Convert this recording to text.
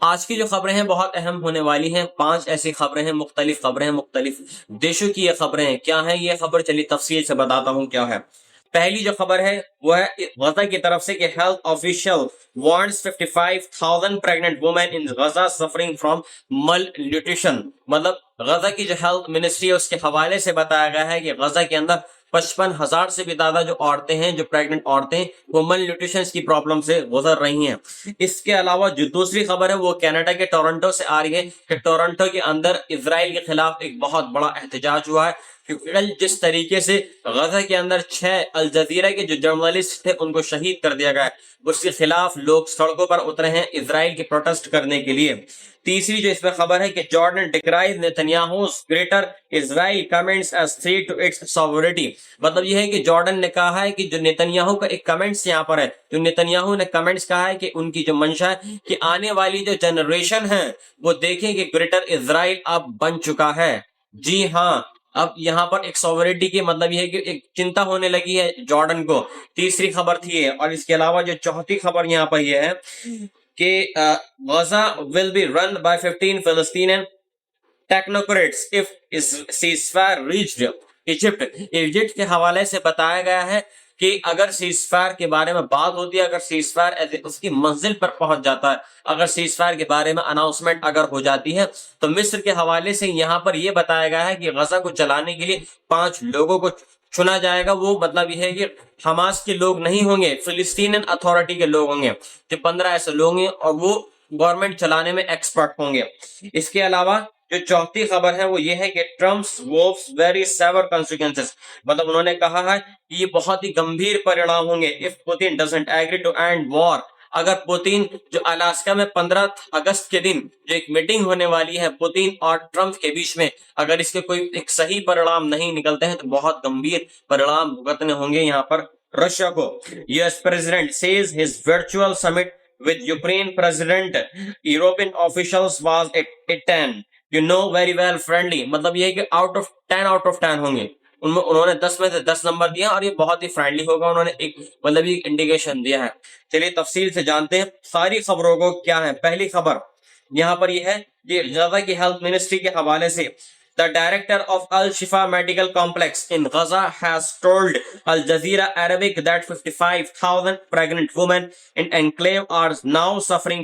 आज की जो खबरें हैं बहुत अहम होने वाली हैं। 5 ऐसी खबरें हैं, मुख्तलिफ खबरें हैं, मुख्तलिफ देशों की ये खबरें हैं। क्या है ये खबर, चलिए तफसील से बताता हूँ क्या है। पहली जो खबर है वो है गजा की तरफ से कि health official warns 55,000 pregnant women in Gaza suffering from malnutrition. मतलब गजा की जो हेल्थ मिनिस्ट्री है उसके हवाले से बताया गया है कि गजा के अंदर 55,000 से भी ज्यादा जो औरतें हैं, जो प्रेग्नेंट औरतें, वो मल न्यूट्रिशन की प्रॉब्लम से गुजर रही हैं। इसके अलावा जो दूसरी खबर है वो कनाडा के टोरंटो से आ रही है कि टोरंटो के अंदर इजराइल के खिलाफ एक बहुत बड़ा एहतजाज हुआ है। क्योंकि कल जिस तरीके से गजा के अंदर 6 अल जजीरा के जो जर्नलिस्ट थे उनको शहीद कर दिया गया, उसके खिलाफ लोग सड़कों पर उतरे हैं इजराइल के प्रोटेस्ट करने के लिए। तीसरी जो इसमें खबर है कि Jordan decries Netanyahu's Greater Israel comments as threat to its sovereignty. मतलब यह है कि जॉर्डन ने कहा है कि जो नेतन्याहू का एक कमेंट्स यहाँ पर है, जो नेतन्याहू ने कमेंट्स कहा है कि उनकी जो मंशा है कि आने वाली जो जनरेशन है वो देखें कि ग्रेटर इजराइल अब बन चुका है। जी हाँ, अब यहाँ पर एक सॉवरेनिटी की मतलब यह है कि एक चिंता होने लगी है जॉर्डन को। तीसरी खबर थी ये। और इसके अलावा जो चौथी खबर यहाँ पर यह है कि Gaza will be run by 15 Palestinian technocrats if ceasefire reached Egypt. Egypt के हवाले से बताया गया है कि अगर सीजफायर के बारे में बात होती है, अगर सीजफायर उसकी मंजिल पर पहुंच जाता है, अगर सीजफायर के बारे में अनाउंसमेंट अगर हो जाती है, तो मिस्र के हवाले से यहाँ पर यह बताया गया है कि गजा को चलाने के लिए 5 लोगों को चुना जाएगा। वो मतलब यह है कि हमास के लोग नहीं होंगे, फिलिस्तीनियन अथॉरिटी के लोग होंगे। जो 15 ऐसे लोग हैं और वो गवर्नमेंट चलाने में एक्सपर्ट होंगे। इसके अलावा जो चौथी खबर है वो ये है कि ट्रम्प्स वोव्स वेरी सेवर कॉन्सिक्वेंसेस। मतलब उन्होंने कहा है कि ये बहुत ही गंभीर परिणाम होंगे if Putin doesn't agree to end war. अगर पुतिन, जो अलास्का में 15 अगस्त के दिन जो एक मीटिंग होने वाली है पुतिन और ट्रम्प के बीच में, अगर इसके कोई एक सही परिणाम नहीं निकलते हैं तो बहुत गंभीर परिणाम भुगतने होंगे यहाँ पर रशिया को। US president says his virtual summit with Ukraine President European officials was a 10, you know very well friendly। मतलब ये है कि आउट ऑफ 10 होंगे उनमें, उन्होंने 10 में से 10 नंबर दिया और ये बहुत ही फ्रेंडली होगा, उन्होंने एक मतलब एक इंडिकेशन दिया है। चलिए तफसील से जानते हैं सारी खबरों को क्या है। पहली खबर यहाँ पर यह है कि गजा की हेल्थ मिनिस्ट्री के हवाले से The director of Al Shifa Medical Complex in Gaza has told Al Jazeera Arabic that 55,000 pregnant women in enclave are now suffering